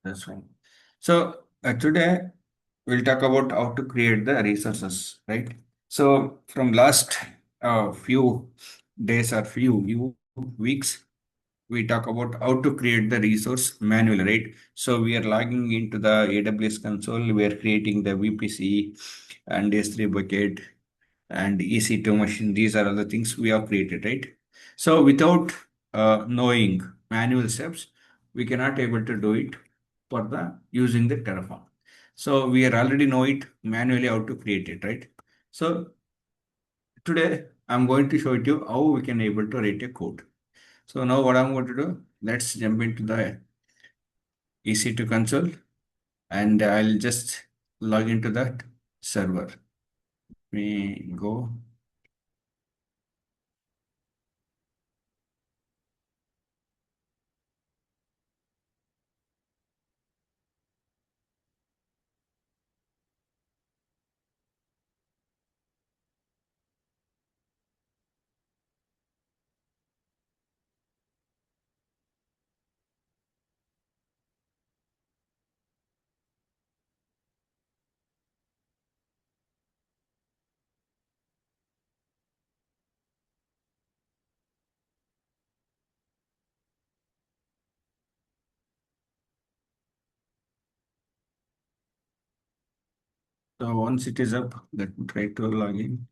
That's fine. So today we'll talk about how to create the resources, right? So from last few days or few weeks, we talk about how to create the resource manually, right? So we are logging into the AWS console, we are creating the VPC and S3 bucket and EC2 machine. These are all the things we have created, right? So without knowing manual steps, we cannot able to do it for the using the Terraform. So we are already know it manually how to create it, right? So today I'm going to show you how we can able to write a code. So now what I'm going to do, let's jump into the EC2 console and I'll just log into that server. We go. So once it is up, let me try to log in.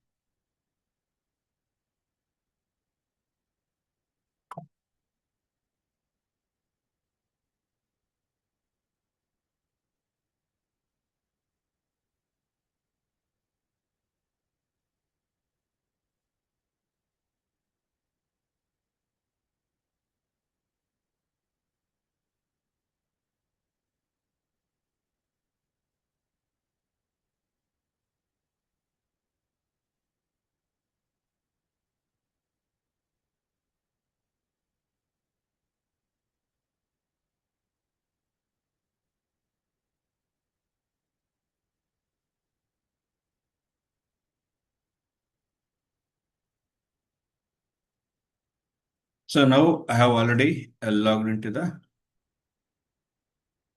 So now I have already logged into the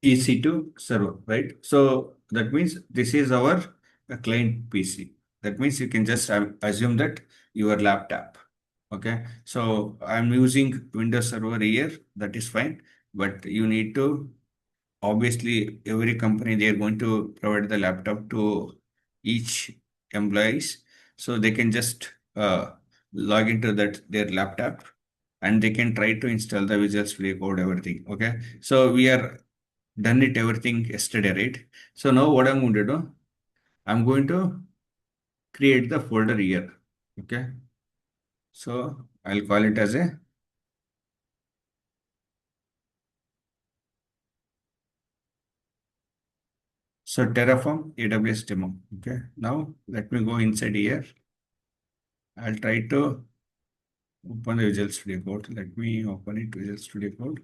EC2 server, right? So that means this is our client PC. That means you can just assume that your laptop. Okay. So I'm using Windows Server here. That is fine. But you need to, obviously, every company, they are going to provide the laptop to each employees. So they can just log into that their laptop and they can try to install the Visual Studio Code, everything. Okay. So we are done it everything yesterday, right? So now what I'm going to do, I'm going to create the folder here. Okay. So I'll call it as a so Terraform AWS demo. Okay. Now let me go inside here. I'll try to open the Visual Studio Code. Let me open it Visual Studio Code.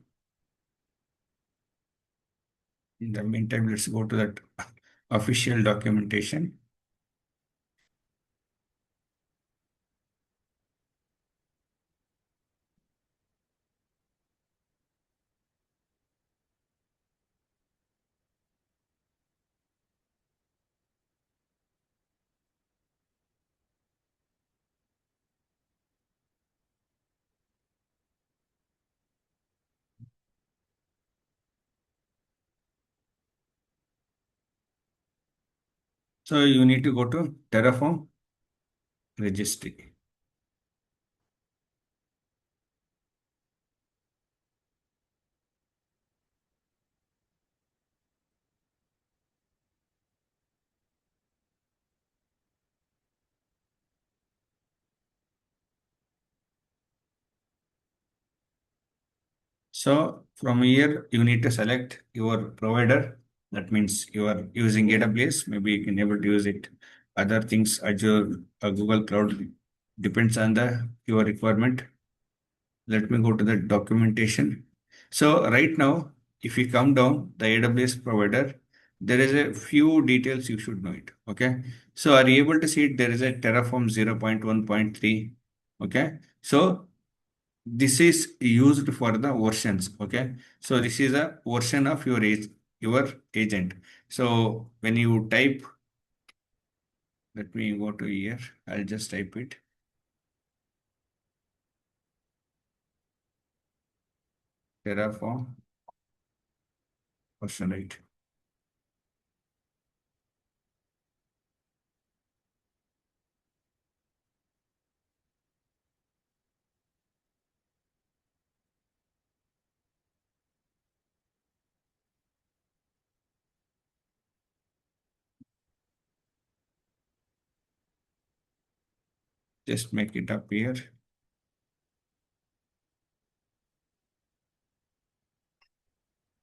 In the meantime, let's go to that official documentation. So you need to go to Terraform registry. So from here, you need to select your provider. That means you are using AWS. Maybe you can able to use it. Other things, Azure, Google Cloud, depends on the your requirement. Let me go to the documentation. So right now, if you come down the AWS provider, there is a few details you should know it. Okay. So are you able to see it? There is a Terraform 0.1.3. Okay. So this is used for the versions. Okay. So this is a version of your your agent. So when you type, let me go to here, I'll just type it. Terraform version, right? Just make it up here.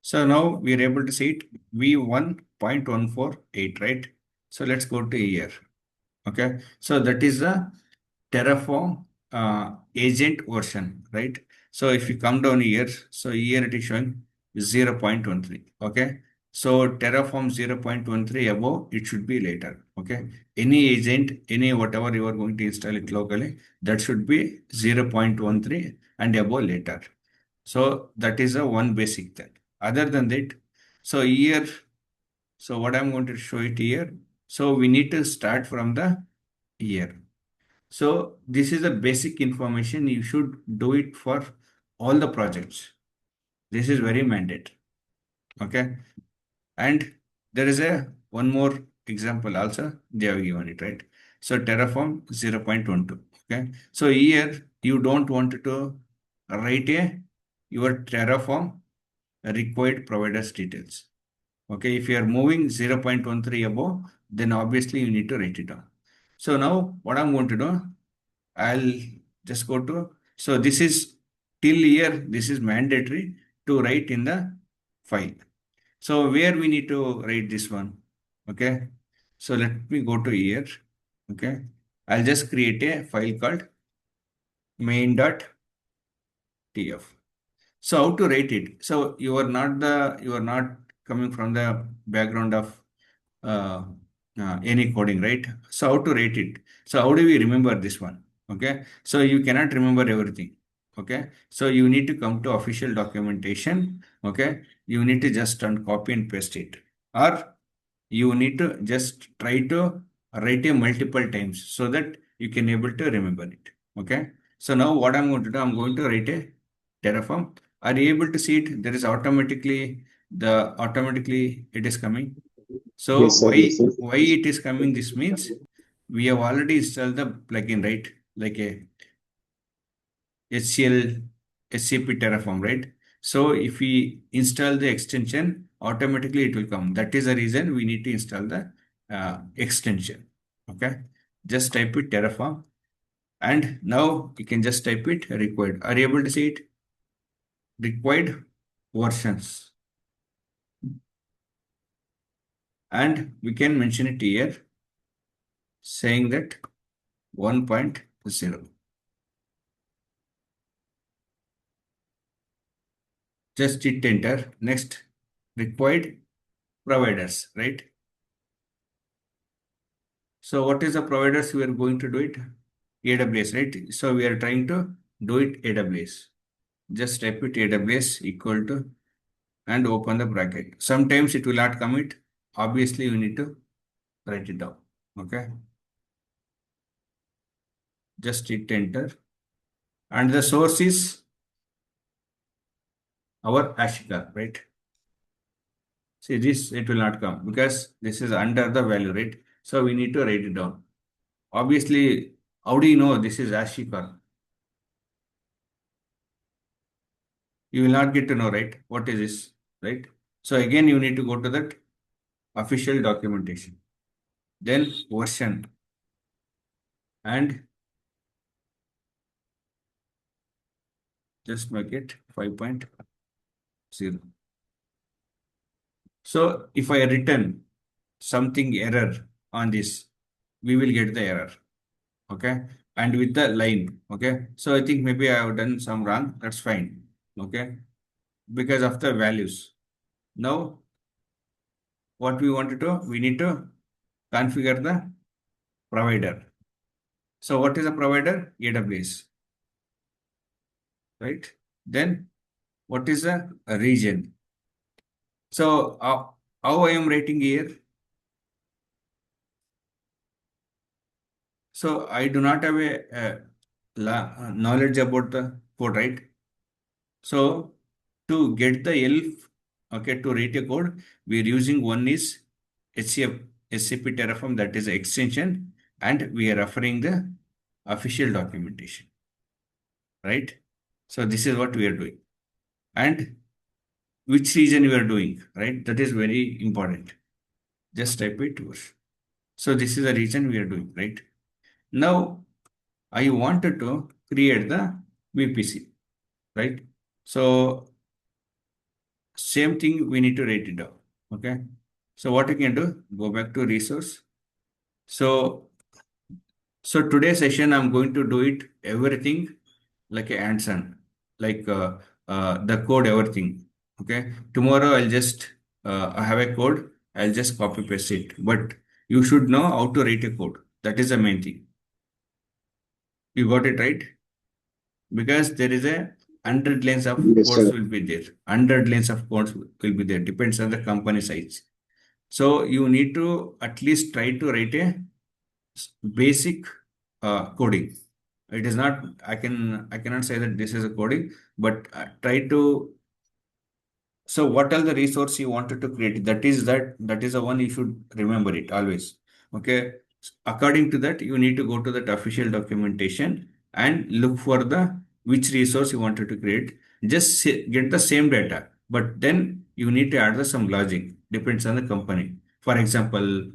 So now we are able to see it v1.148, right? So let's go to here. Okay. So that is the Terraform agent version, right? So if you come down here, so here it is showing 0.13. Okay. So Terraform 0.13 above, it should be later. Okay. Any agent, any whatever you are going to install it locally, that should be 0.13 and above later. So that is a one basic thing. Other than that, so here, so what I'm going to show it here. So we need to start from the year. So this is a basic information. You should do it for all the projects. This is very mandatory. Okay. And there is a one more example also. They have given it, right? So Terraform 0.12. Okay. So here you don't want to write your Terraform required providers details. Okay. If you are moving 0.13 above, then obviously you need to write it down. So now what I'm going to do, I'll just go to, so this is till here, this is mandatory to write in the file. So where we need to write this one? Okay. So let me go to here. Okay. I'll just create a file called main.tf. So how to write it? So you are not coming from the background of uh, any coding, right? So how to rate it? So how do we remember this one? Okay. So you cannot remember everything. Okay. So you need to come to official documentation. Okay. You need to just copy and paste it. Or you need to just try to write it multiple times so that you can able to remember it. Okay. So now what I'm going to do, I'm going to write a Terraform. Are you able to see it? There is automatically it is coming. So Yes, sir. Yes, sir. why it is coming? This means we have already installed the plugin, right? Like a HCL, SCP Terraform, right? So if we install the extension, automatically it will come. That is the reason we need to install the extension. Okay. Just type it Terraform. And now you can just type it required. Are you able to see it? Required versions. And we can mention it here saying that 1.0. Just hit enter. Next, required providers, right? So what is the providers we are going to do it? AWS, right? So we are trying to do it AWS. Just type it AWS equal to and open the bracket. Sometimes it will not commit. Obviously, you need to write it down. Okay. Just hit enter. And the source is our Ashika, right? See this, it will not come because this is under the value, right? So we need to write it down. Obviously, how do you know this is Ashika? You will not get to know, right? What is this, right? So again, you need to go to that official documentation, then version, and just make it 5.0. So if I return something error on this, we will get the error. Okay. And with the line. Okay. So I think maybe I have done some wrong. That's fine. Okay. Because of the values. Now, what we want to do, we need to configure the provider. So what is a provider? AWS, right? Then what is a region? So how I am writing here? So I do not have knowledge about the code, right? So to get the elf, okay, to write a code, we are using one is SCP Terraform, that is extension, and we are referring the official documentation, right? So this is what we are doing. And which region we are doing, right? That is very important. Just type it first. So this is the region we are doing, right? Now I wanted to create the VPC, right? So same thing we need to write it down. Okay. So what you can do, go back to resource. So today's session I'm going to do it everything like a hands-on, like the code everything. Okay. Tomorrow I'll just I have a code. I'll just copy paste it. But you should know how to write a code. That is the main thing. You got it right? Because there is a 100 lines of Yes, codes sir. will be there. 100 lines of codes will be there. Depends on the company size. So you need to at least try to write a basic coding. It is not. I cannot say that this is a coding, but try to. So what are the resource you wanted to create? That is the one you should remember it always. Okay. According to that, you need to go to that official documentation and look for the which resource you wanted to create. Just get the same data, but then you need to add the some logic. Depends on the company. For example,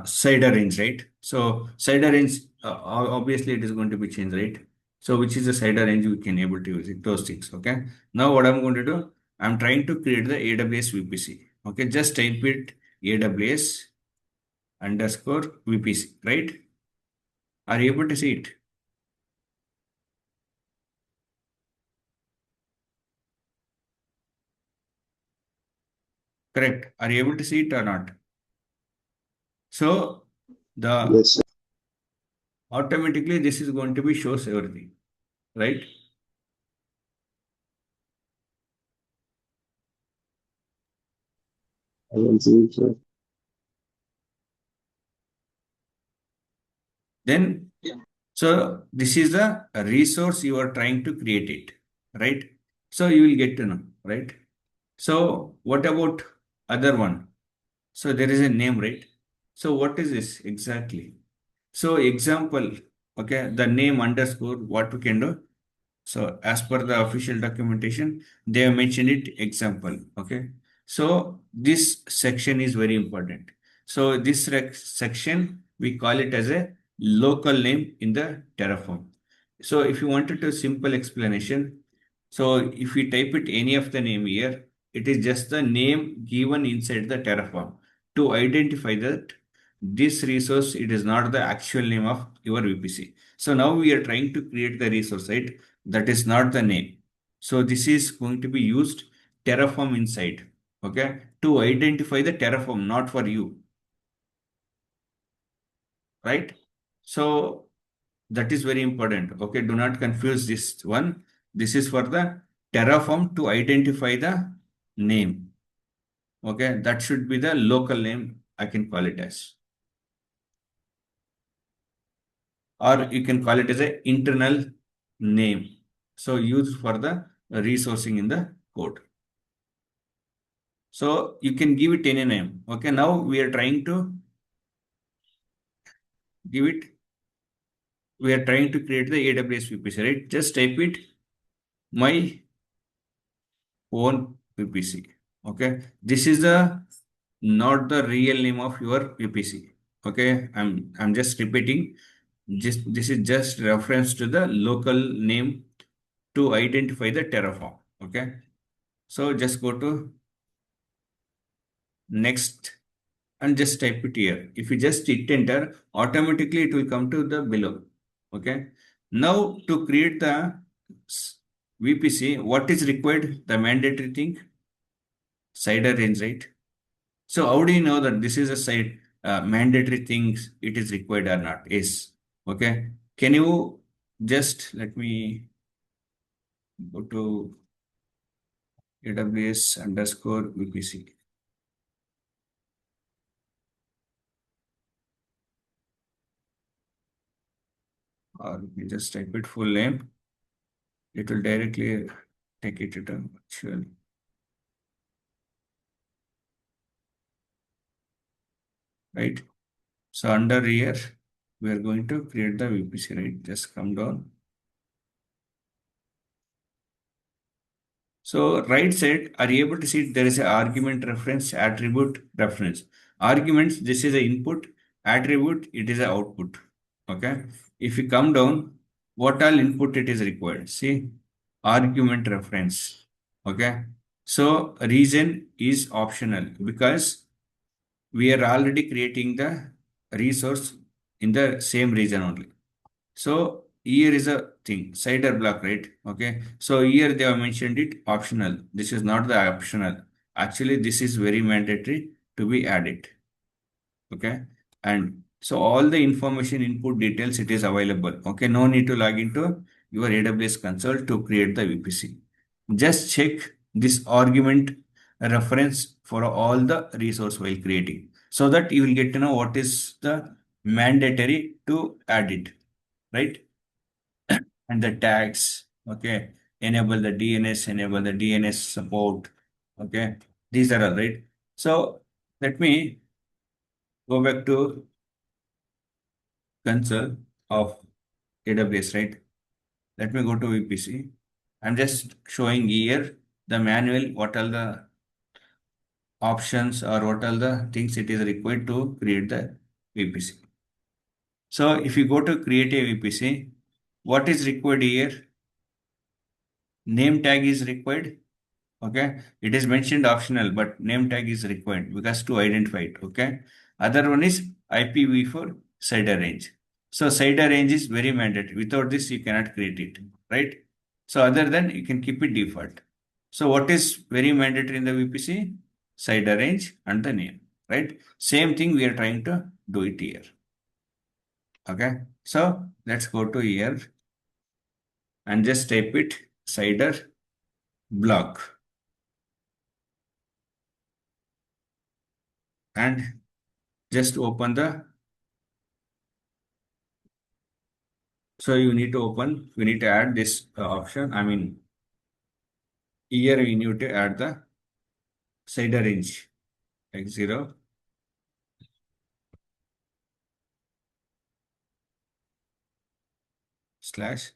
cider range, right? So cider range, obviously it is going to be changed, right? So which is the cider range we can able to use it, those things. Okay. Now what I'm going to do, I'm trying to create the AWS VPC. Okay, just type it AWS underscore VPC, right? Are you able to see it? Correct. Are you able to see it or not? So the Yes, sir. automatically this is going to be shows everything, right? I can see it, sir. Then so this is the resource you are trying to create it, right? So you will get to know, right? So what about other one? So there is a name, right? So what is this exactly? So example, okay, the name underscore, what we can do. So as per the official documentation, they have mentioned it example. Okay. So this section is very important. So this section, we call it as a local name in the Terraform. So if you wanted a simple explanation, so if we type it any of the name here, it is just the name given inside the Terraform to identify that this resource, it is not the actual name of your VPC. So now we are trying to create the resource, right? That is not the name. So this is going to be used Terraform inside, okay, to identify the Terraform, not for you, right? So that is very important. Okay, do not confuse this one. This is for the Terraform to identify the name. Okay, that should be the local name. I can call it as, or you can call it as an internal name. So used for the resourcing in the code. So you can give it any name. Okay, now we are trying to give it, we are trying to create the AWS VPC, right? Just type it my own VPC. Okay, this is the not the real name of your VPC. Okay, I'm just repeating. Just this is just reference to the local name to identify the Terraform. Okay, so just go to next and just type it here. If you just hit enter, automatically it will come to the below. Okay. Now to create the VPC, what is required? The mandatory thing, cider range, right? So how do you know that this is a side mandatory things it is required or not? Yes. Okay. Can you just let me go to AWS underscore VPC. Or you just type it full name. It will directly take it to the virtual. Right. So under here, we are going to create the VPC, right? Just come down. So right side, are you able to see there is an argument reference, attribute reference. Arguments, this is the input. Attribute, it is the output. Okay. If you come down, what all input it is required? See, argument reference. Okay. So region is optional because we are already creating the resource in the same region only. So here is a thing, cider block, right? Okay. So here they have mentioned it optional. This is not the optional. Actually, this is very mandatory to be added. Okay. And so all the information input details, it is available. Okay. No need to log into your AWS console to create the VPC. Just check this argument reference for all the resource while creating so that you will get to know what is the mandatory to add it, right? And the tags, okay, enable the DNS support, okay, these are all right. So let me go back to console of AWS, right? Let me go to VPC. I'm just showing here the manual, what are the options or what are the things it is required to create the VPC. So if you go to create a VPC, what is required here? Name tag is required. Okay, it is mentioned optional, but name tag is required because to identify it. Okay, other one is IPv4 CIDR range. So CIDR range is very mandatory. Without this, you cannot create it, right? So other than you can keep it default. So what is very mandatory in the VPC? CIDR range and the name, right? Same thing we are trying to do it here. Okay, so let's go to here and just type it CIDR block and just open the. So you need to open, we need to add this option. I mean, here we need to add the cider range, x0 slash.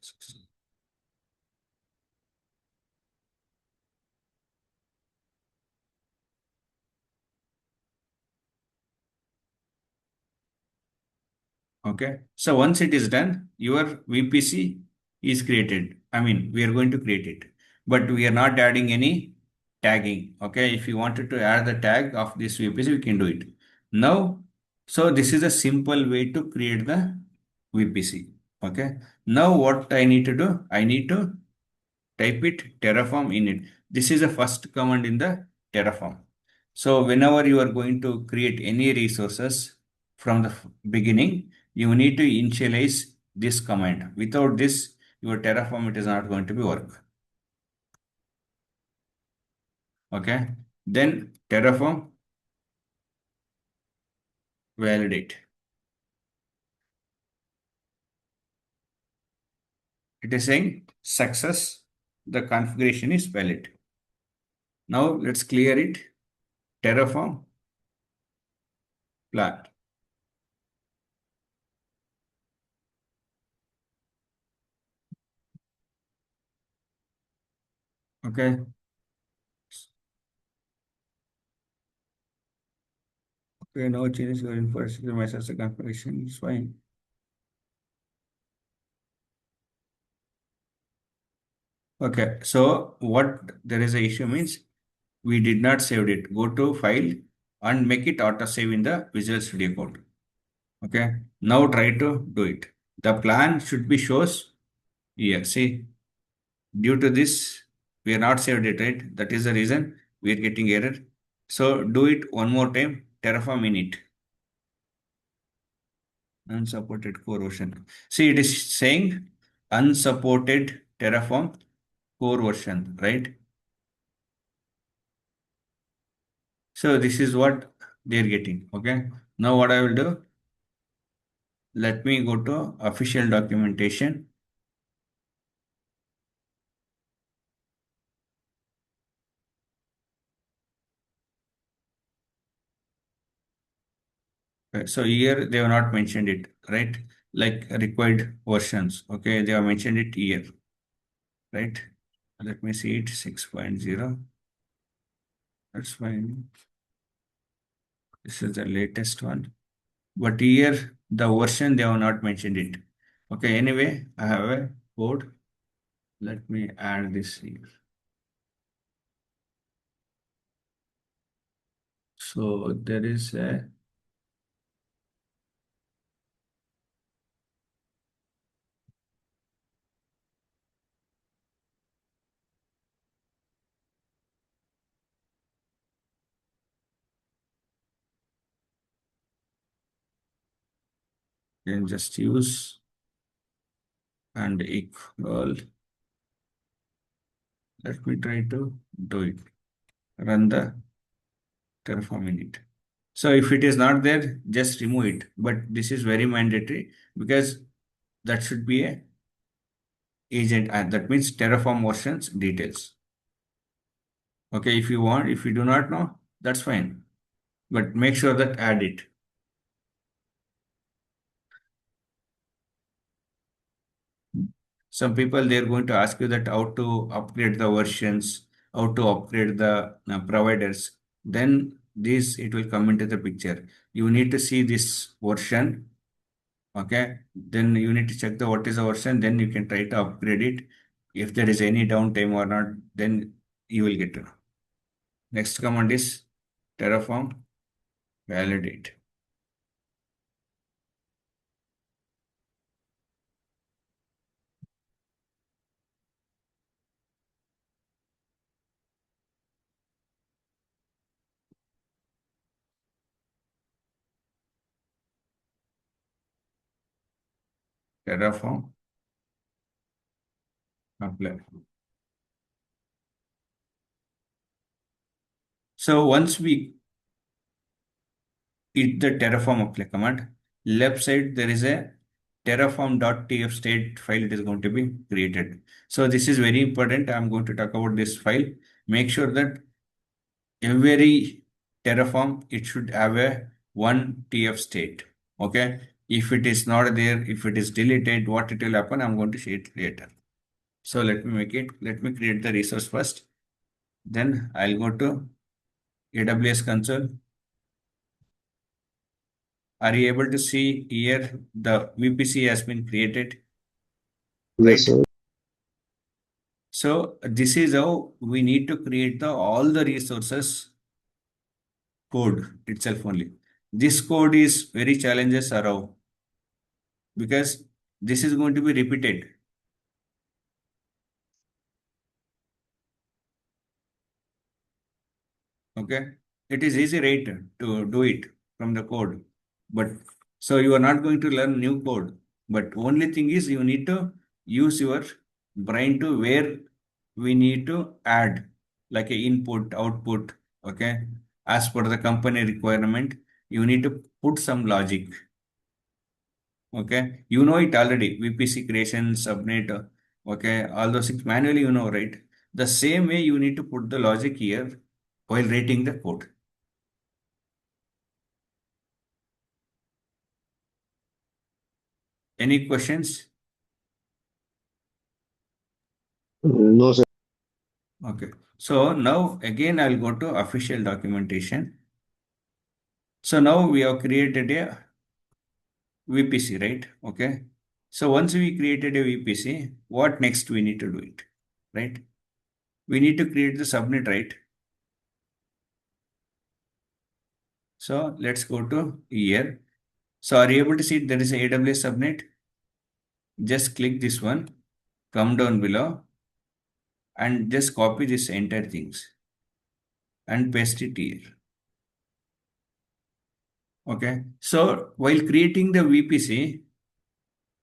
Okay. So once it is done, your VPC is created. I mean, we are going to create it, but we are not adding any tagging. Okay. If you wanted to add the tag of this VPC, we can do it. Now, so this is a simple way to create the VPC. Okay. Now what I need to do? I need to type it Terraform init. This is the first command in the Terraform. So whenever you are going to create any resources from the beginning, you need to initialize this command. Without this, your Terraform, it is not going to be work. Okay. Then Terraform validate. It is saying success. The configuration is valid. Now let's clear it. Terraform plan. Okay. Okay, no changes your infrastructure measures the configuration is fine. Okay, so what there is a issue means we did not save it. Go to file and make it auto save in the Visual Studio Code. Okay, now try to do it. The plan should be shows here. See, due to this, we are not saved it, right? That is the reason we are getting error. So do it one more time. Terraform init. Unsupported core version. See, it is saying unsupported Terraform core version, right? So this is what they're getting. Okay. Now what I will do, let me go to official documentation. Okay, so here they have not mentioned it, right? Like required versions. Okay, they have mentioned it here, right? Let me see it 6.0. That's fine. This is the latest one. But here the version they have not mentioned it. Okay, anyway, I have a code. Let me add this here. So there is a can just use and equal. Let me try to do it. Run the Terraform init. So if it is not there, just remove it. But this is very mandatory because that should be a agent, and that means Terraform versions details. Okay, if you want, if you do not know, that's fine. But make sure that add it. Some people they're going to ask you that how to upgrade the versions, how to upgrade the providers. Then this it will come into the picture. You need to see this version. Okay, then you need to check the what is the version. Then you can try to upgrade it. If there is any downtime or not, then you will get to know. Next command is Terraform validate. Terraform apply. So once we hit the Terraform apply command, left side there is a terraform.tf state file it is going to be created. So this is very important. I'm going to talk about this file. Make sure that every Terraform it should have a one TF state. Okay. If it is not there, if it is deleted, what it will happen, I'm going to share it later. So let me make it. Let me create the resource first. Then I'll go to AWS console. Are you able to see here the VPC has been created, Yes, right? sir. So this is how we need to create the all the resources code itself only. This code is very challenges around because this is going to be repeated. Okay. It is easy, right, to do it from the code. But so you are not going to learn new code. But only thing is you need to use your brain to where we need to add like a input, output. Okay. As per the company requirement, you need to put some logic. Okay. You know it already. VPC creation, subnet. Okay. All those things manually, you know, right? The same way you need to put the logic here while writing the code. Any questions? No, sir. Okay. So now again I'll go to official documentation. So now we have created a VPC, right? Okay. So once we created a VPC, what next we need to do it, right? We need to create the subnet, right? So let's go to here. So are you able to see there is a AWS subnet? Just click this one, come down below and just copy this entire things and paste it here. Okay. So while creating the VPC,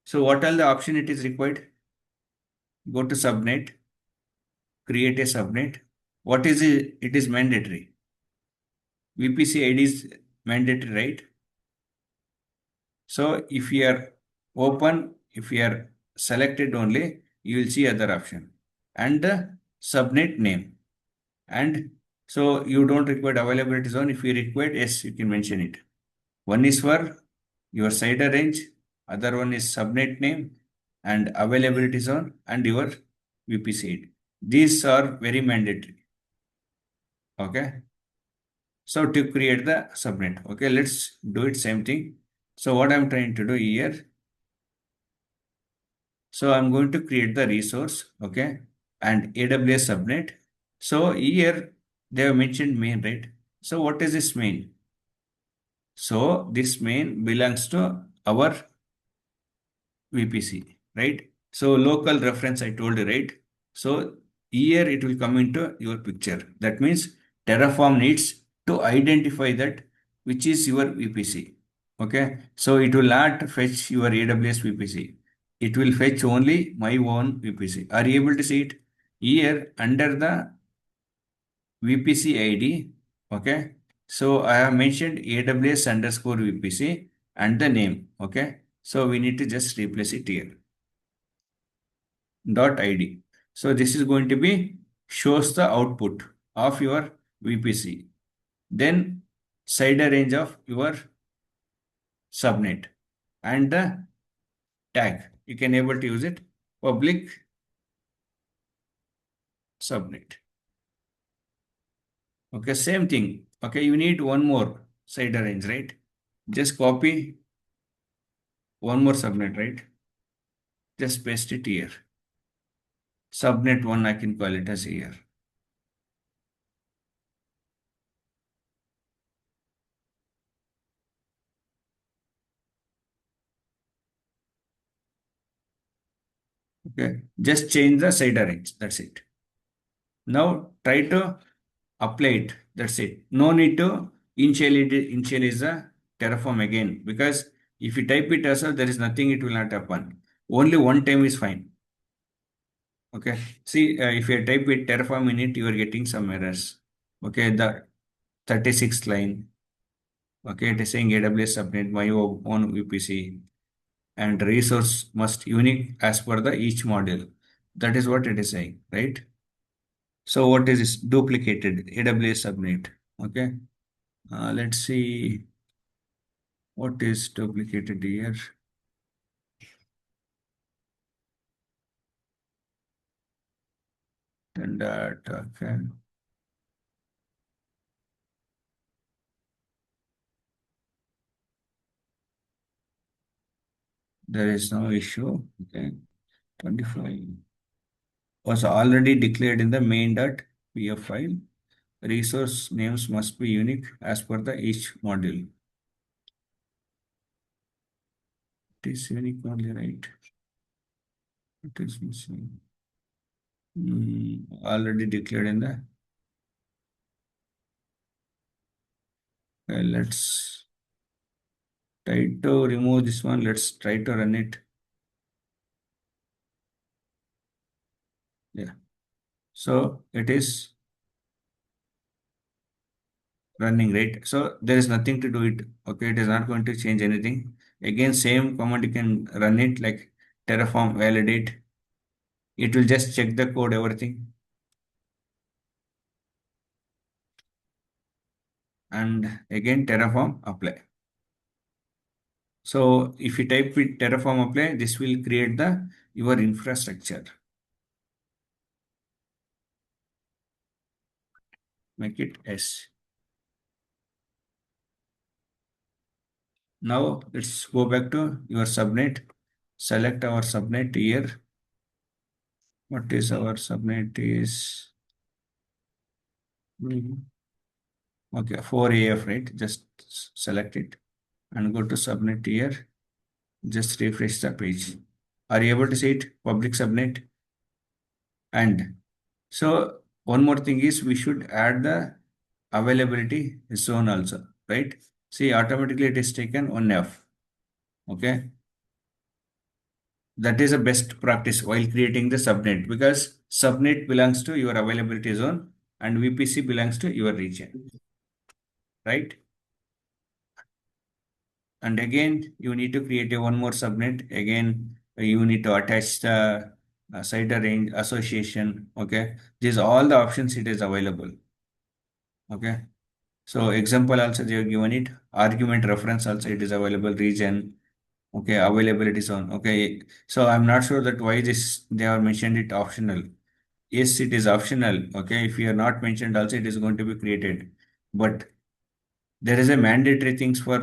so what are the option it is required? Go to subnet, create a subnet. What is it? It is mandatory. VPC ID is mandatory, right? So if you are open, if you are selected only, you will see other option and the subnet name. And so you don't require availability zone. If you require, yes, you can mention it. One is for your CIDR range, other one is subnet name and availability zone and your VPC ID. These are very mandatory. Okay. So to create the subnet, okay, let's do it same thing. So what I'm trying to do here, so I'm going to create the resource, okay, and AWS subnet. So here they have mentioned main, right? So what is this main? So this main belongs to our VPC, right? So local reference I told you, right? So here it will come into your picture. That means Terraform needs to identify that which is your VPC. Okay. So it will not fetch your AWS VPC. It will fetch only my own VPC. Are you able to see it? Here under the VPC ID. Okay. So I have mentioned AWS underscore VPC and the name. Okay. So we need to just replace it here. Dot id. So this is going to be shows the output of your VPC. Then CIDR range of your subnet and the tag. You can able to use it public subnet. Okay, same thing. Okay, you need one more CIDR range, right? Just copy one more subnet, right? Just paste it here. Subnet one, I can call it as here. Okay, just change the CIDR range. That's it. Now try to apply it. That's it. No need to initialize the Terraform again because if you type it as well, there is nothing, it will not happen. Only one time is fine. Okay. See, if you type it Terraform in it, you are getting some errors. Okay. The 36th line. Okay. It is saying AWS subnet my own VPC and resource must unique as per the each module. That is what it is saying, right? So what is this? Duplicated AWS subnet. Okay. Let's see what is duplicated here. Then that, okay. There is no issue. Okay. 25 was already declared in the main.pf file. Resource names must be unique as per the each module. It is unique only, right? It is missing. Already declared in the. Let's try to remove this one. Let's try to run it. Yeah. So it is running, right? So there is nothing to do it. Okay, it is not going to change anything. Again, same command you can run it like Terraform validate. It will just check the code, everything. And again, Terraform apply. So if you type it Terraform apply, this will create the your infrastructure. Make it S. Now let's go back to your subnet. Select our subnet here. What is our subnet is okay 4AF, right? Just select it and go to subnet here. Just refresh the page. Are you able to see it? Public subnet. And so one more thing is we should add the availability zone also, right? See, automatically it is taken 1F. Okay. That is a best practice while creating the subnet because subnet belongs to your availability zone and VPC belongs to your region, right? And again, you need to create a one more subnet. Again, you need to attach the CIDR range association. Okay, these all the options it is available. Okay, so example also they have given it. Argument reference also it is available. Region. Okay, availability zone. Okay, so I'm not sure that why this they have mentioned it optional. Yes, it is optional. Okay, if you are not mentioned, also it is going to be created. But there is a mandatory things for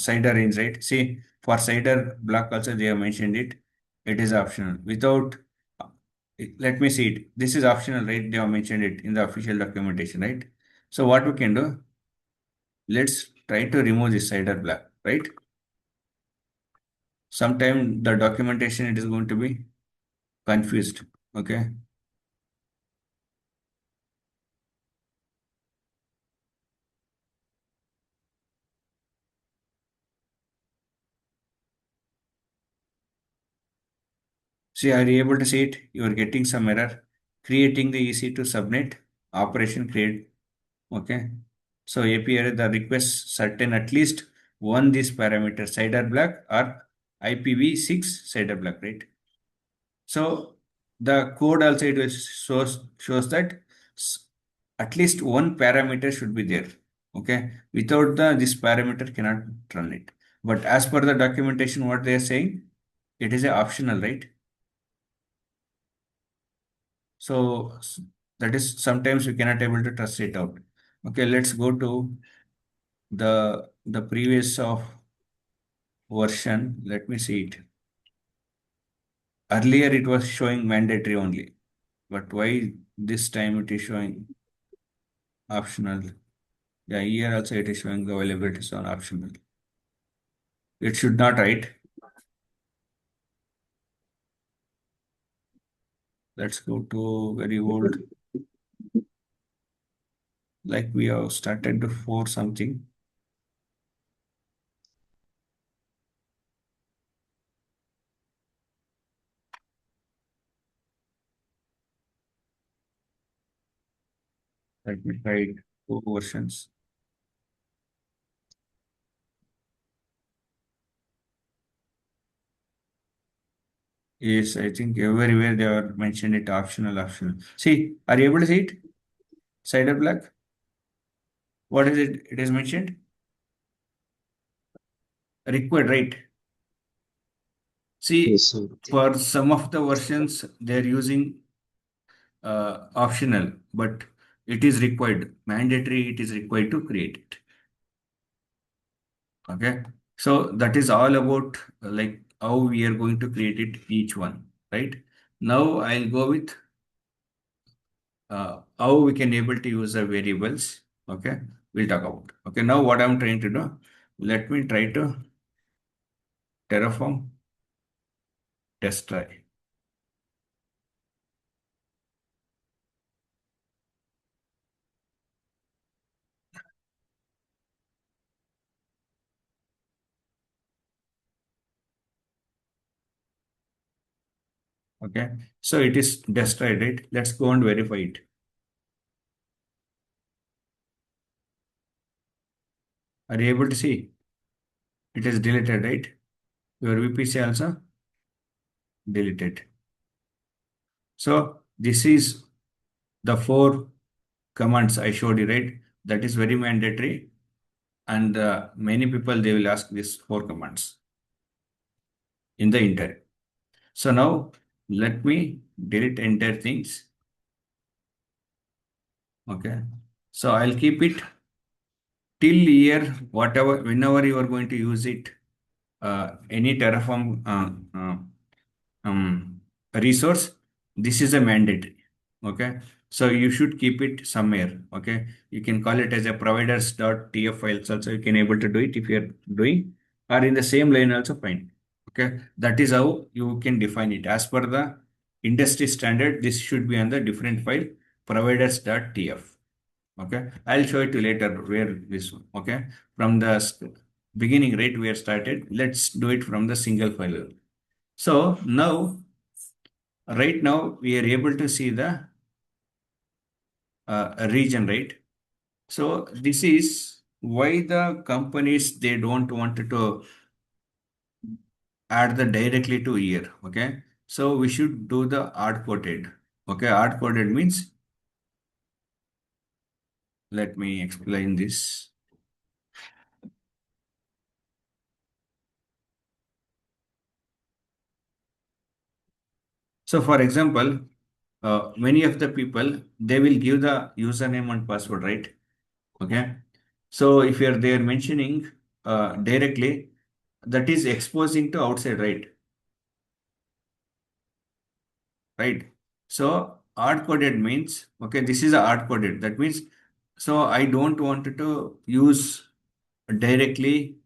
cider range, right? See, for cider block also they have mentioned it. It is optional. Without, let me see it. This is optional, right? They have mentioned it in the official documentation, right? So what we can do? Let's try to remove this cider block, right? Sometime the documentation it is going to be confused. Okay. See, are you able to see it? You are getting some error. Creating the EC2 subnet operation create. Okay. So API the request certain at least one this parameter cider block or IPv6 cider block, right? So the code also it will shows that s- at least one parameter should be there. Okay. Without the this parameter cannot run it. But as per the documentation, what they are saying, it is a optional, right? So that is sometimes we cannot able to trust it out. Okay, let's go to the previous of version. Let me see it. Earlier it was showing mandatory only, but why this time it is showing optional? Yeah, here also it is showing the availability is on optional. It should not, right? Let's go to very old, like we have started before something. Let me try two versions. Yes, I think everywhere they are mentioned it optional, optional. See, are you able to see it? Cider black. What is it? It is mentioned required, right? Yes, See, sir. for some of the versions they're using optional, but it is required, mandatory. It is required to create it. Okay, so that is all about like how we are going to create it each one, right? Now I'll go with how we can able to use the variables. Okay, we'll talk about. Okay, now what I'm trying to do, let me try to Terraform test try. Okay, so it is destroyed, right? Let's go and verify it. Are you able to see? It is deleted, right? Your VPC also deleted. So this is the four commands I showed you, right? That is very mandatory, and many people they will ask these four commands in the interview. So now let me delete entire things. Okay. So I'll keep it till year, whatever, whenever you are going to use it, any Terraform resource, this is a mandatory. Okay. So you should keep it somewhere. Okay. You can call it as a providers.tf files also. You can able to do it if you're doing, or in the same line also fine. Okay. That is how you can define it. As per the industry standard, this should be on the different file providers.tf. Okay, I'll show it to you later where this one. Okay, from the beginning, right? We are started. Let's do it from the single file. So now, right now, we are able to see the region, right? So this is why the companies they don't want to add the directly to year. Okay. So we should do the hard coded. Okay. Hard coded means, let me explain this. So for example, many of the people, they will give the username and password, right? Okay. So if you're there mentioning directly, that is exposing to outside, right? Right. So hard coded means, okay, this is a hard coded. That means, so I don't want to use directly.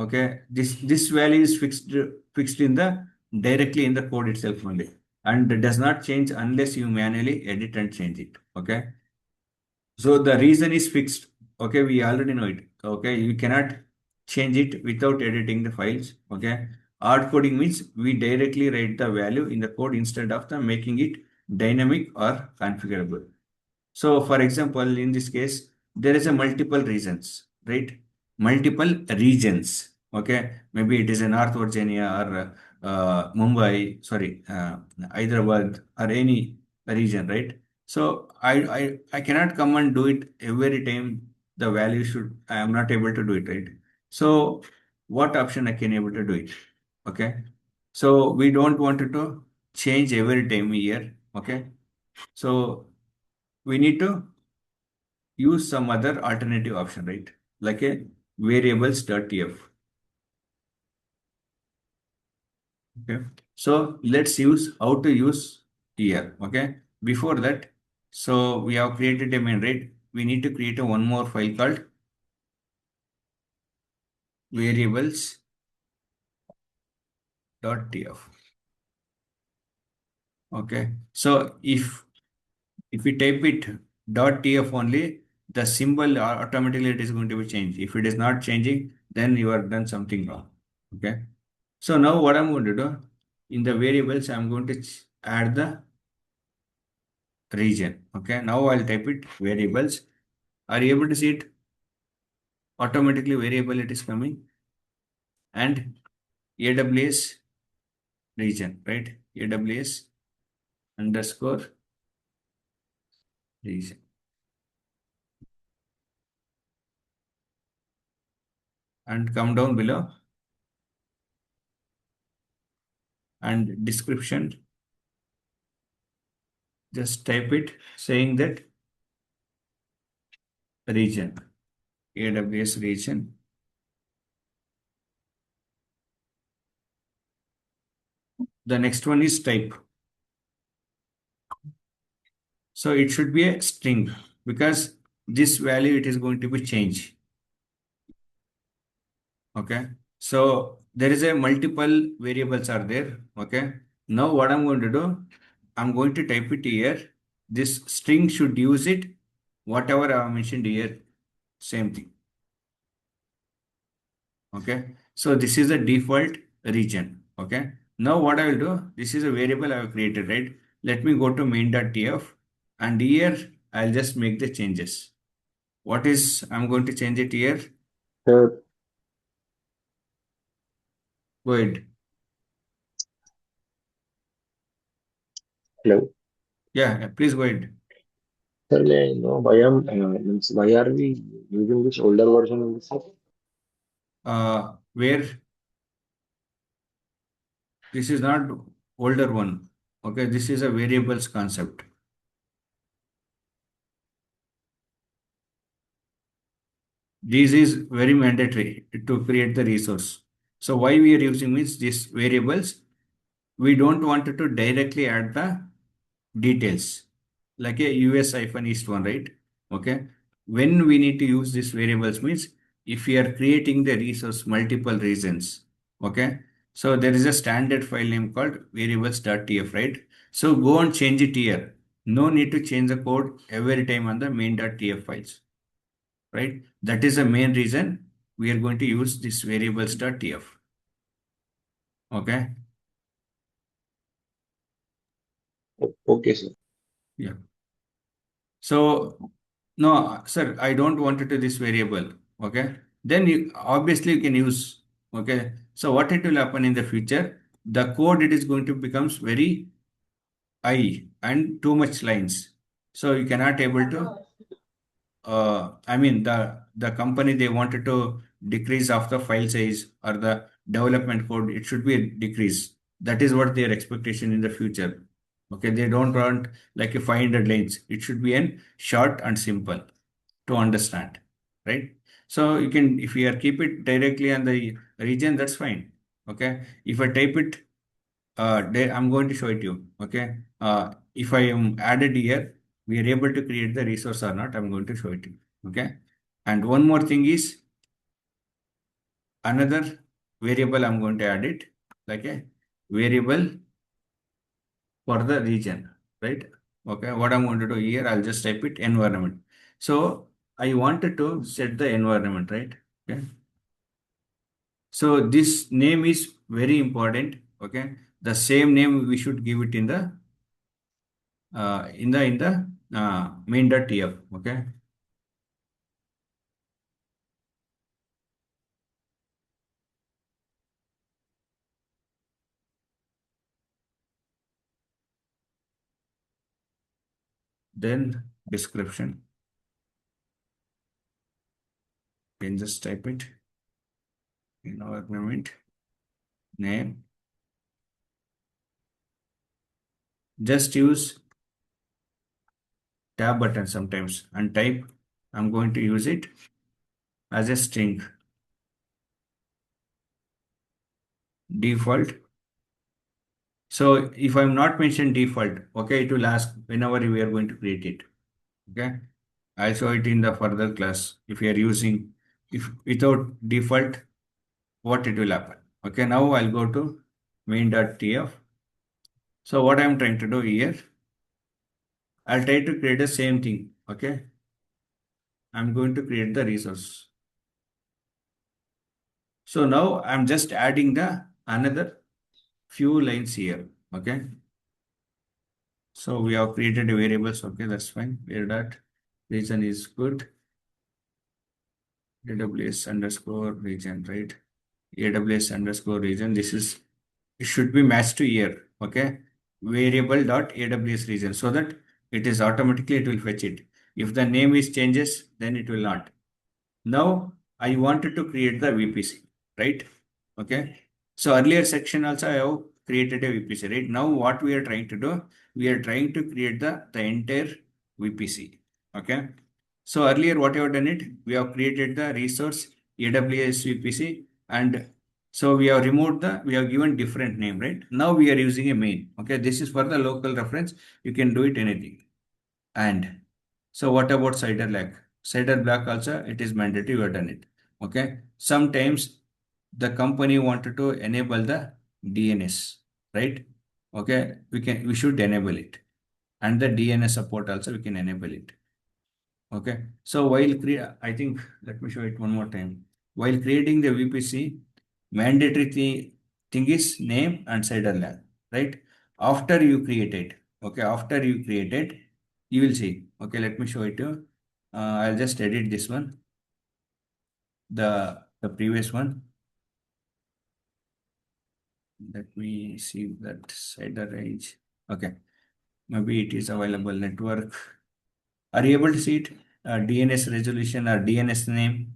Okay, this value is fixed in the directly in the code itself only, and it does not change unless you manually edit and change it. Okay. So the reason is fixed. Okay, we already know it. Okay, you cannot change it without editing the files. Okay, hard coding means we directly write the value in the code instead of the making it dynamic or configurable. So, for example, in this case, there is a multiple reasons, right? Multiple regions. Okay, maybe it is a North Virginia or Mumbai, sorry, Hyderabad or any region, right? So I cannot come and do it every time. The value should I am not able to do it, right? So what option I can able to do it? Okay, so we don't want it to change every time here. Okay, so we need to use some other alternative option, right? Like a variables.tf. Okay. So let's use how to use here. Okay. Before that, so we have created a main, right? We need to create a one more file called variables.tf. Okay. So if we type it .tf only, the symbol automatically it is going to be changed. If it is not changing, then you have done something wrong. Okay. So now what I'm going to do, in the variables, I'm going to add the region. Okay. Now I'll type it variables. Are you able to see it? Automatically variable it is coming, and AWS region, right? AWS underscore region, and come down below and description. Just type it saying that region, AWS region. The next one is type. So it should be a string because this value it is going to be changed. Okay. So there is a multiple variables are there. Okay. Now what I'm going to do, I'm going to type it here. This string should use it. Whatever I have mentioned here, same thing. Okay. So this is the default region. Okay. Now what I will do, this is a variable I have created, right? Let me go to main.tf, and here I'll just make the changes. What is, I'm going to change it here. Sir, Go ahead. hello. Yeah, please go ahead. Sir, may I know why are we using this older version of this? Sir? Where this is not older one. Okay, this is a variables concept. This is very mandatory to create the resource. So why we are using means these variables, we don't want to directly add the details like a US-east one, right? Okay. When we need to use these variables means if we are creating the resource multiple reasons, okay. So there is a standard file name called variables.tf, right? So go and change it here. No need to change the code every time on the main.tf files, right? That is the main reason we are going to use this variables.tf. Okay. Okay, sir. Yeah. So No, sir, I don't want it to this variable. Okay. Then you obviously you can use. Okay. So what it will happen in the future, the code it is going to becomes very high and too much lines. So you cannot able to I mean the company they wanted to decrease of the file size or the development code, it should be a decrease. That is what their expectation in the future. Okay, they don't want like a 500 lines. It should be an short and simple to understand, right? So you can if you are keep it directly on the region, that's fine. Okay, if I type it I'm going to show it to you. Okay. If I am added here, we are able to create the resource or not. I'm going to show it to you. Okay. And one more thing is another variable I'm going to add it like a variable for the region, right? Okay. What I'm going to do here, I'll just type it environment. So I wanted to set the environment, right? Okay. So this name is very important. Okay. The same name we should give it in the main.tf. Okay, then description. You can just type it environment name. Just use tab button sometimes and type. I'm going to use it as a string default. So if I'm not mentioned default, okay, it will ask whenever we are going to create it. Okay, I'll show it in the further class. If you are using if without default, what it will happen. Okay, now I'll go to main.tf. So what I'm trying to do here, I'll try to create the same thing. Okay, I'm going to create the resource. So now I'm just adding the another few lines here. Okay, so we have created a variables. Okay, that's fine. Where that region is good. AWS underscore region, right? AWS underscore region. This is it should be matched to here. Okay, variable dot AWS region so that it is automatically it will fetch it. If the name is changes, then it will not. Now I wanted to create the VPC, right? Okay. So earlier section also I have created a VPC, right? Now what we are trying to do, we are trying to create the entire VPC. Okay. So earlier what you have done it, we have created the resource AWS VPC and so we have given different name, right? Now we are using a main. Okay. This is for the local reference. You can do it anything. And so what about cider lag? Cider block also it is mandatory. We have done it. Okay. Sometimes the company wanted to enable the DNS, right? Okay. We should enable it. And the DNS support also we can enable it. Okay. So I think let me show it one more time. While creating the VPC, mandatory thing is name and cider lag, right? After you create it, okay, after you create it, you will see. Okay, let me show it to you. I'll just edit this one, the previous one. Let me see that cider range. Okay, maybe it is available network. Are you able to see it? DNS resolution or DNS name.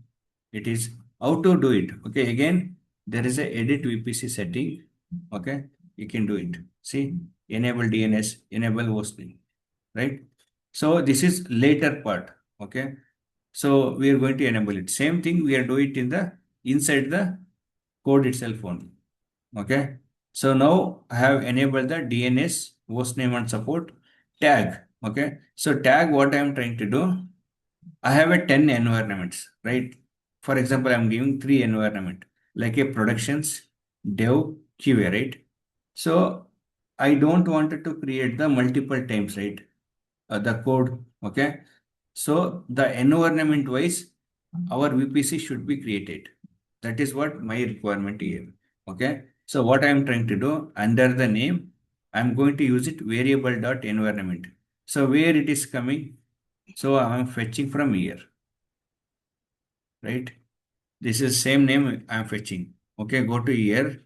It is how to do it. Okay, again, there is a edit VPC setting. Okay, you can do it. See, enable DNS, enable hosting, right? So this is later part. Okay, so we are going to enable it. Same thing we are doing it in the inside the code itself only. Okay, so now I have enabled the DNS host name and support tag. Okay, so tag what I am trying to do. I have a 10 environments, right? For example, I'm giving three environment like a productions, dev, QA, right? So I don't want it to create the multiple times, right? The code, okay? So the environment wise, our VPC should be created. That is what my requirement here. Okay. So what I am trying to do under the name, I'm going to use it variable dot environment. So where it is coming, So I'm fetching from here, right? This is same name I'm fetching. Okay, go to here.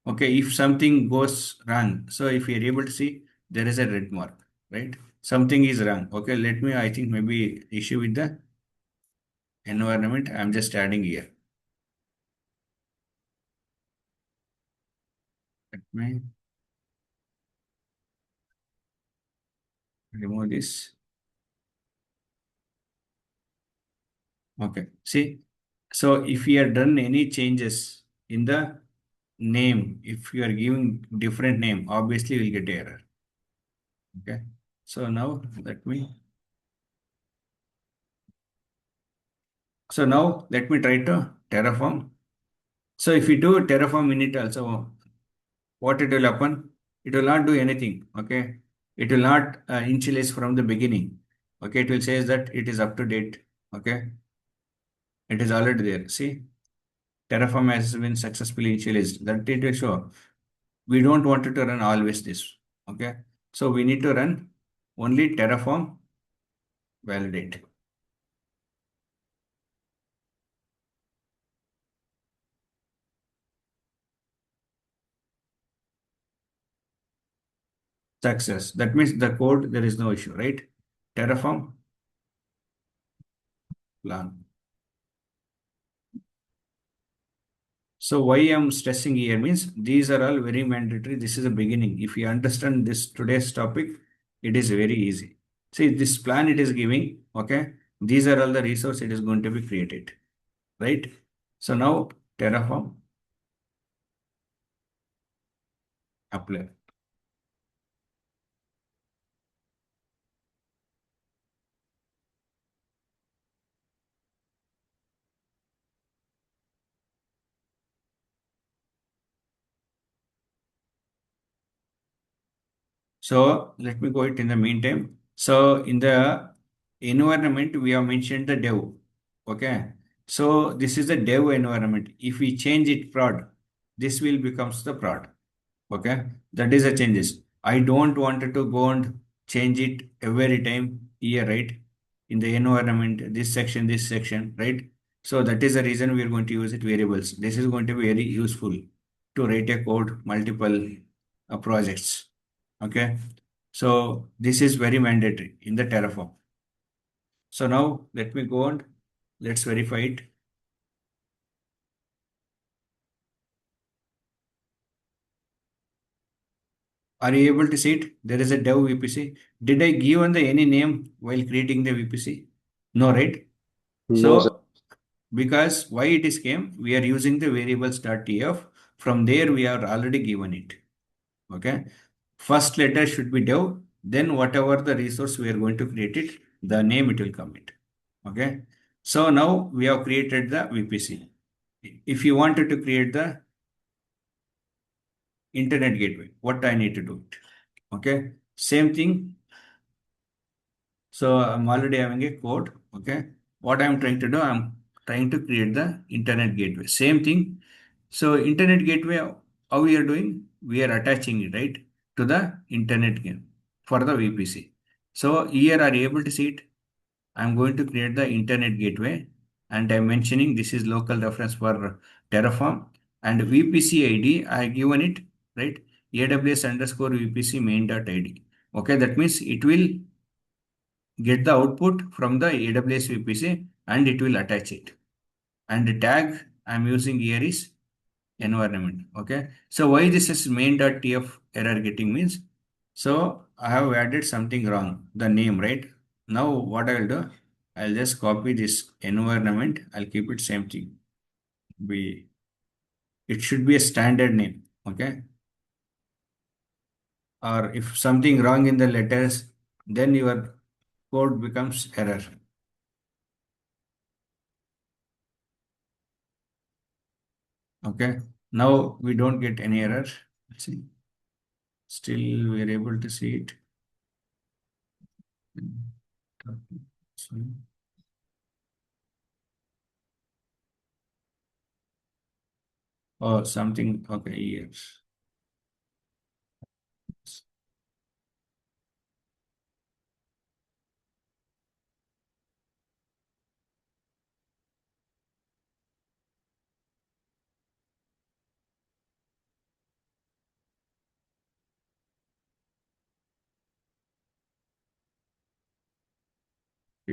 Okay, if something goes wrong, so if you're able to see, there is a red mark, right? Something is wrong. Okay, let me, I think maybe issue with the environment. I'm just adding here. Let me remove this. Okay, see, so if you have done any changes in the name, if you are giving different name, obviously we'll get error. Okay, so now let me try to Terraform. So if you do Terraform init also, what it will happen? It will not do anything. Okay, it will not initialize from the beginning. Okay, it will say that it is up to date. Okay, it is already there. See, Terraform has been successfully initialized. That it will show. We don't want it to run always this. Okay, so we need to run only Terraform validate. Success. That means the code, there is no issue, right? Terraform plan. So why I'm stressing here means these are all very mandatory. This is a beginning. If you understand this today's topic, it is very easy. See this plan it is giving, okay? These are all the resource it is going to be created, right? So now Terraform apply. So let me go it in the meantime. So in the environment, we have mentioned the dev. Okay. So this is the dev environment. If we change it prod, this will becomes the prod. Okay. That is the changes. I don't want to go and change it every time here, right? In the environment, this section, right? So that is the reason we are going to use it variables. This is going to be very useful to write a code multiple projects. Okay. So this is very mandatory in the Terraform. So now let me go on. Let's verify it. Are you able to see it? There is a dev VPC. Did I give on the any name while creating the VPC? No, right? No, sir. So because why it is came, we are using the variables.tf. From there we are already given it. Okay. First letter should be dev. Then whatever the resource we are going to create it, the name it will come it. Okay. So now we have created the VPC. If you wanted to create the internet gateway, what I need to do it. Okay. Same thing. So I'm already having a code. Okay. What I'm trying to do, I'm trying to create the internet gateway. Same thing. So internet gateway, how we are doing? We are attaching it, right, to the internet game for the VPC. So here are you able to see it? I'm going to create the internet gateway and I'm mentioning this is local reference for Terraform and VPC ID. I given it, right? AWS underscore VPC main.id. Okay, that means it will get the output from the AWS VPC and it will attach it. And the tag I'm using here is environment. Okay. So why this is main.tf error getting means, so I have added something wrong, the name, right? Now what I will do, I'll just copy this environment. I'll keep it same thing. It should be a standard name. Okay. Or if something wrong in the letters, then your code becomes error. Okay. Now we don't get any error. Let's see. Still we are able to see it. Sorry. Oh, something. Okay, yes.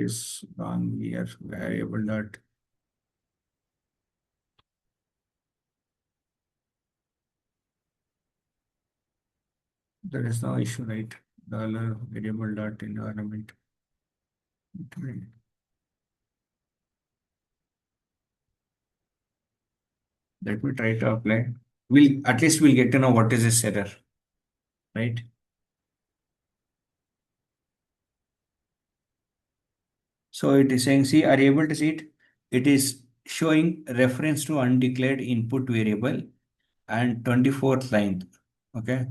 is wrong here. Variable dot. There is no issue, right? Dollar variable dot environment. Let me try to apply. We'll at least we'll get to know what is this error, right? So it is saying, see, are you able to see it? It is showing reference to undeclared input variable and 24th line. Okay.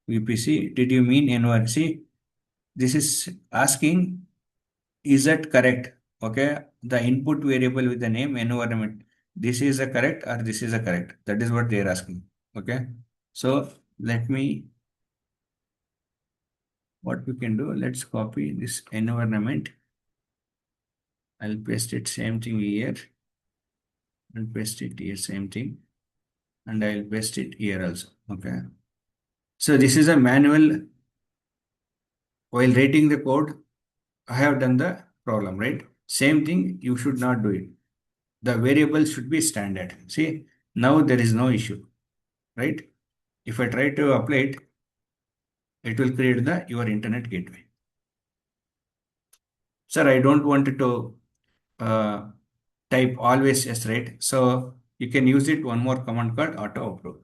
VPC, did you mean NOR? See, this is asking, is that correct? Okay. The input variable with the name environment. This is a correct or this is a correct? That is what they are asking. Okay. So let me, what we can do, let's copy this environment. I'll paste it same thing here and paste it here, same thing. And I'll paste it here also. Okay. So this is a manual. While writing the code, I have done the problem, right? Same thing, you should not do it. The variable should be standard. See, now there is no issue, right? If I try to apply it, it will create the your internet gateway. Sir, I don't want to uh, type always yes, right? So you can use it one more command called auto approve.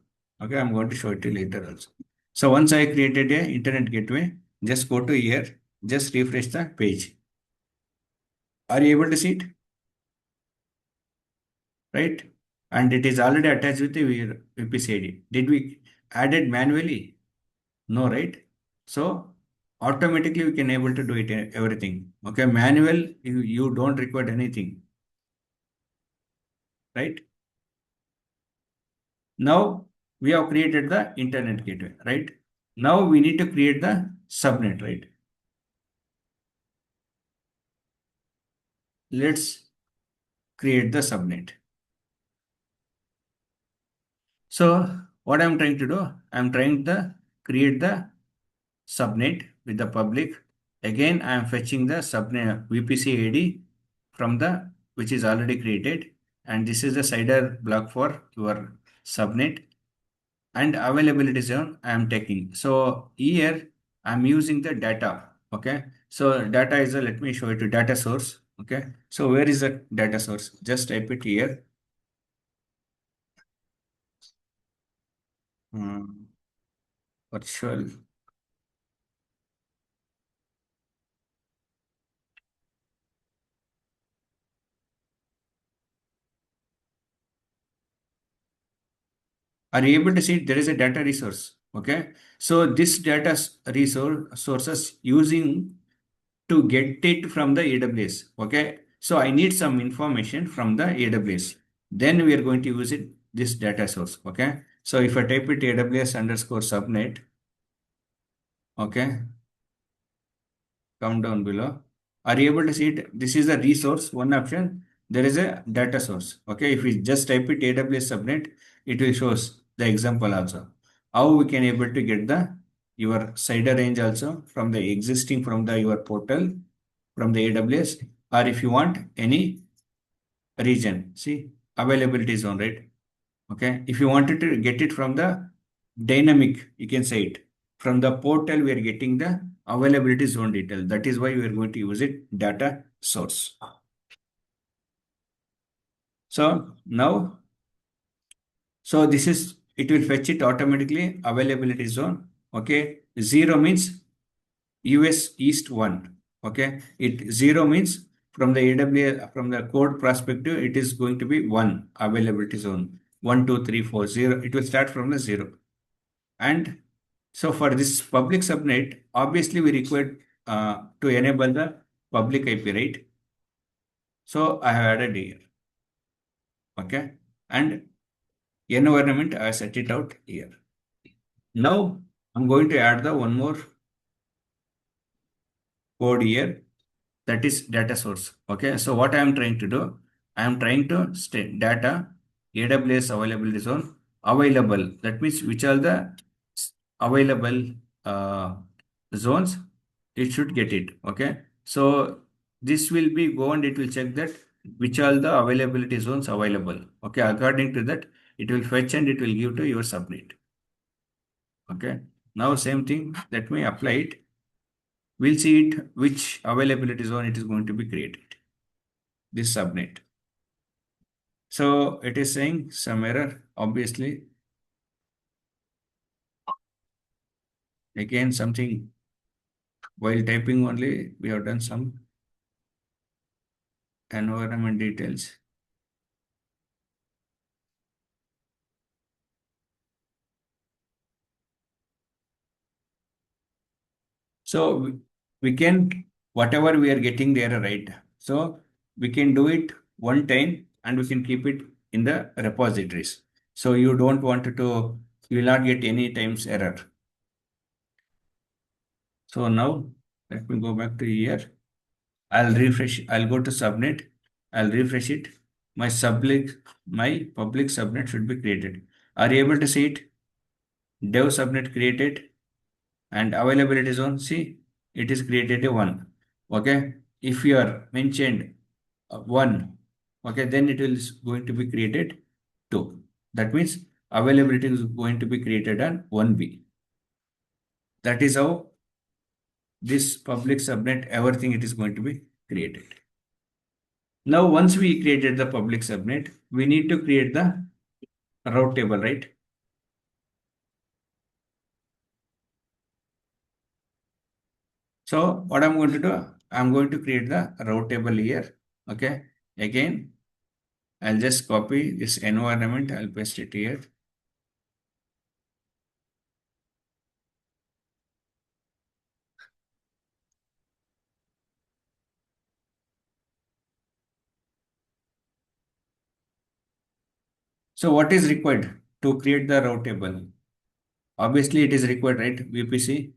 Okay, I'm going to show it to you later also. So once I created a internet gateway, just go to here, just refresh the page. Are you able to see it? Right? And it is already attached with the VPC ID. Did we add it manually? No, right? So automatically we can able to do it everything. Okay, manual, you don't require anything, right? Now we have created the internet gateway, right? Now we need to create the subnet, right? Let's create the subnet. So what I'm trying to do, I'm trying to create the subnet with the public. Again, I am fetching the subnet VPC ID from the which is already created, and this is the CIDR block for your subnet and availability zone I am taking. So here I'm using the data. Okay. So data is a, let me show you to data source. Okay. So where is the data source? Just type it here. Hmm, virtual. Are you able to see there is a data resource? Okay. So this data resource sources using to get it from the AWS. Okay. So I need some information from the AWS. Then we are going to use it, this data source. Okay. So if I type it AWS underscore subnet, okay, come down below. Are you able to see it? This is a resource, one option. There is a data source. Okay. If we just type it AWS subnet, it will shows the example also. How we can able to get the your CIDR range also from the existing from the your portal from the AWS, or if you want any region, see availability zone, right? Okay. If you wanted to get it from the dynamic, you can say it. From the portal, we are getting the availability zone detail. That is why we are going to use it data source. So now, so this is, it will fetch it automatically availability zone. Okay. 0 means US East 1. Okay. It 0 means from the AWS, from the code perspective, it is going to be 1 availability zone. 1, 2, 3, 4, 0. It will start from the 0. And so for this public subnet, obviously we require to enable the public IP, right? So I have added here. Okay. And environment, I set it out here. Now I'm going to add the one more code here, that is data source. Okay. So what I am trying to do, I am trying to state data AWS availability zone available. That means which are the available zones, it should get it. Okay. So this will be go and it will check that which are the availability zones available. Okay, according to that, it will fetch and it will give to your subnet. Okay, now same thing, let me apply it. We'll see it which availability zone it is going to be created. This subnet. So it is saying some error, obviously. Again, something while typing only, we have done some environment details. So we can, whatever we are getting there, right? So we can do it one time and we can keep it in the repositories. So you don't want to, you will not get any times error. So now let me go back to here. I'll refresh, I'll go to subnet, I'll refresh it. My public subnet should be created. Are you able to see it? Dev subnet created and availability zone. See, it is created a one. Okay. If you are mentioned one, okay, then it is going to be created two. That means availability is going to be created on 1B. That is how this public subnet, everything it is going to be created. Now, once we created the public subnet, we need to create the route table, right? So what I'm going to do, I'm going to create the route table here. Okay. Again, I'll just copy this environment. I'll paste it here. So what is required to create the route table? Obviously, it is required, right? VPC,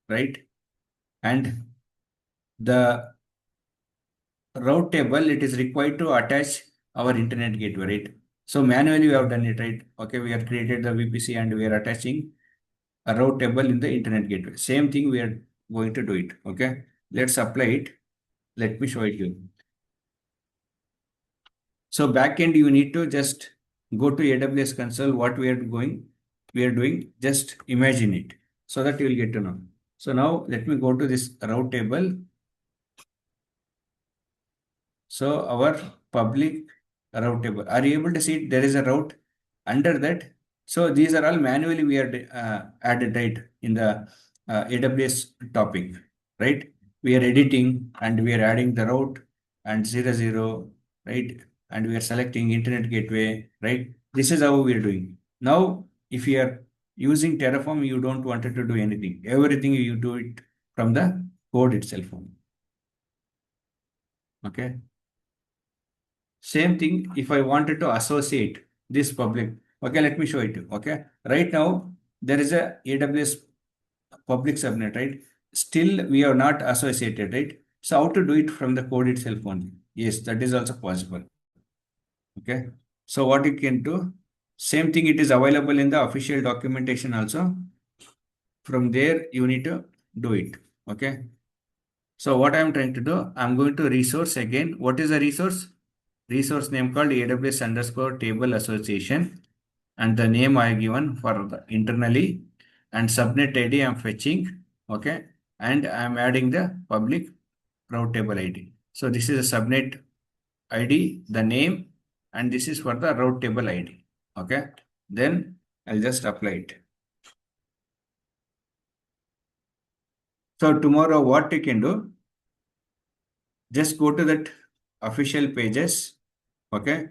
right? And the route table, it is required to attach our internet gateway, right? So manually we have done it, right? Okay, we have created the VPC and we are attaching a route table in the internet gateway. Same thing we are going to do it. Okay, let's apply it. Let me show it you. So backend, you need to just go to AWS console. What we are doing, just imagine it so that you will get to know. So now let me go to this route table. So our public route table. Are you able to see it? There is a route under that. So these are all manually we are added right in the AWS topic, right? We are editing and we are adding the route and 00, right? And we are selecting internet gateway, right? This is how we are doing. Now, if you are using Terraform, you don't want to do anything. Everything you do it from the code itself. Okay. Same thing if I wanted to associate this public. Okay, let me show it to you. Okay. Right now, there is a AWS public subnet, right? Still, we are not associated, right? So how to do it from the code itself only? Yes, that is also possible. Okay. So what you can do, same thing, it is available in the official documentation also. From there, you need to do it. Okay. So what I'm trying to do, I'm going to resource again. What is the resource? Resource name called AWS underscore table association, and the name I given for the internally, and subnet ID I'm fetching. Okay. And I'm adding the public route table ID. So this is a subnet ID, the name, and this is for the route table ID. Okay. Then I'll just apply it. So tomorrow what you can do, just go to that official pages, okay,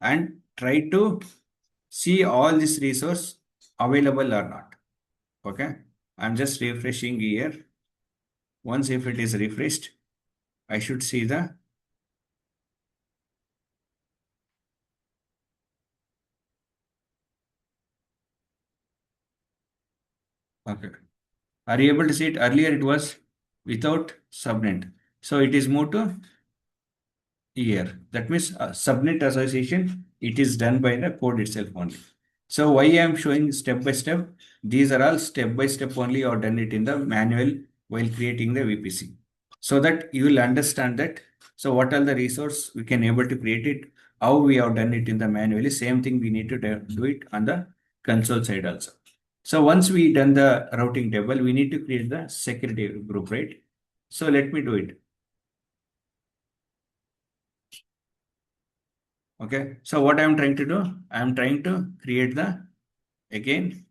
and try to see all this resource available or not. Okay, I'm just refreshing here. Once if it is refreshed, I should see the, okay. Are you able to see it? Earlier it was without subnet. So it is moved to here. That means subnet association, it is done by the code itself only. So why I am showing step by step? These are all step by step only or done it in the manual while creating the VPC. so that you will understand that. So what are the resource we can able to create it, how we have done it in the manually, same thing we need to do it on the console side also. So once we done the routing table, we need to create the security group, right? So let me do it. Okay. So what I'm trying to do, I'm trying to create the again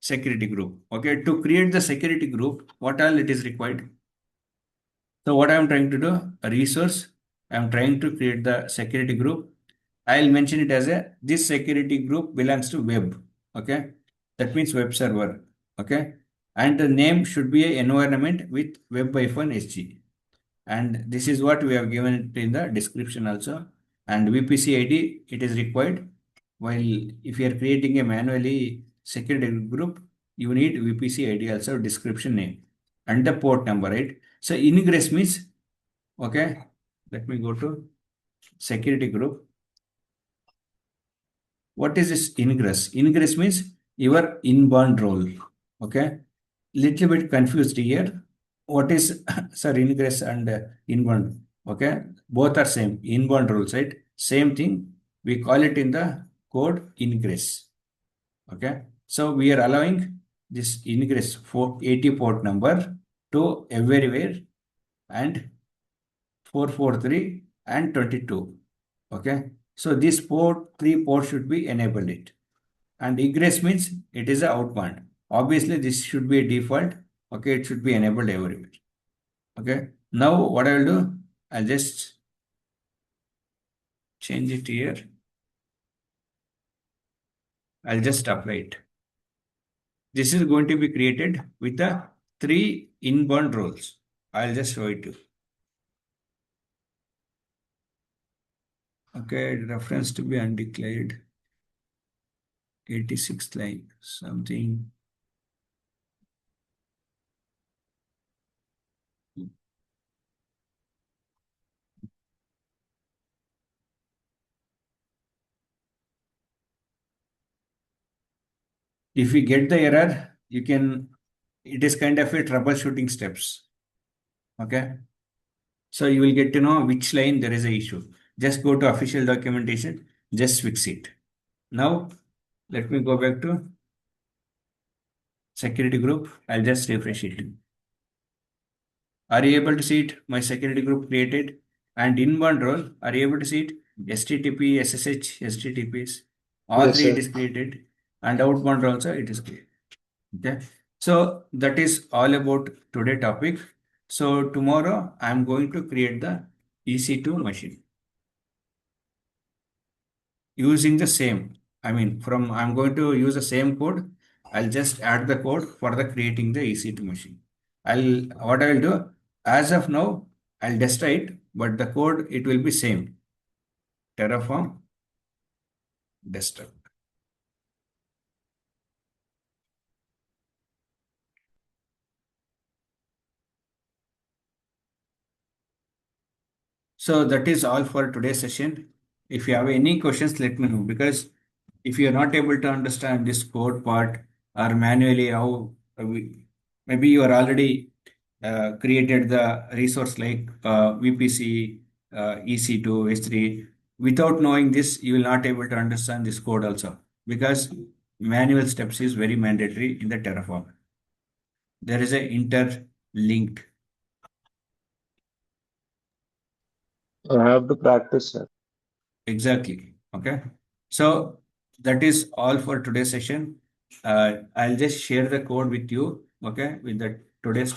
security group. Okay. To create the security group, what all it is required? So what I'm trying to do, a resource, I'm trying to create the security group. I'll mention it as a this security group belongs to web. Okay. That means web server. Okay. And the name should be an environment with web-sg. And this is what we have given it in the description also. And VPC ID, it is required. While if you are creating a manually security group, you need VPC ID also description name and the port number, right? So ingress means, okay, let me go to security group. What is this ingress? Ingress means your inbound role. Okay. Little bit confused here. What is sir ingress and inbound? Okay. Both are same. Inbound rules, right? Same thing. We call it in the code ingress. Okay. So we are allowing this ingress for 80 port number to everywhere and 443 and 22. Okay. So this port, three ports should be enabled it. And egress means it is a outbound. Obviously, this should be a default. Okay, it should be enabled everywhere. Okay. Now what I will do, I'll just change it here. I'll just apply it. This is going to be created with the three inbound roles. I'll just show it to you. Okay, reference to be undeclared. 86th line, something. If you get the error, you can, it is kind of a troubleshooting steps. Okay. So you will get to know which line there is a issue. Just go to official documentation, just fix it. Now, let me go back to security group. I'll just refresh it. Are you able to see it? My security group created. And inbound role, are you able to see it? HTTP, SSH, HTTPS. All Yes, three it sir. is created. And outbound also it is created. Okay. So that is all about today topic. So tomorrow I'm going to create the EC2 machine using the same. I mean, from I'm going to use the same code. I'll just add the code for the creating the EC2 machine. I'll what I will do as of now, I'll destroy it, but the code it will be same. Terraform desktop. So that is all for today's session. If you have any questions, let me know because if you are not able to understand this code part or manually how maybe you are already created the resource like VPC, EC2, S3. Without knowing this, you will not able to understand this code also because manual steps is very mandatory in the Terraform. There is a interlinked. I have to practice, sir. Exactly. Okay. So that is all for today's session. I'll just share the code with you. Okay. With the today's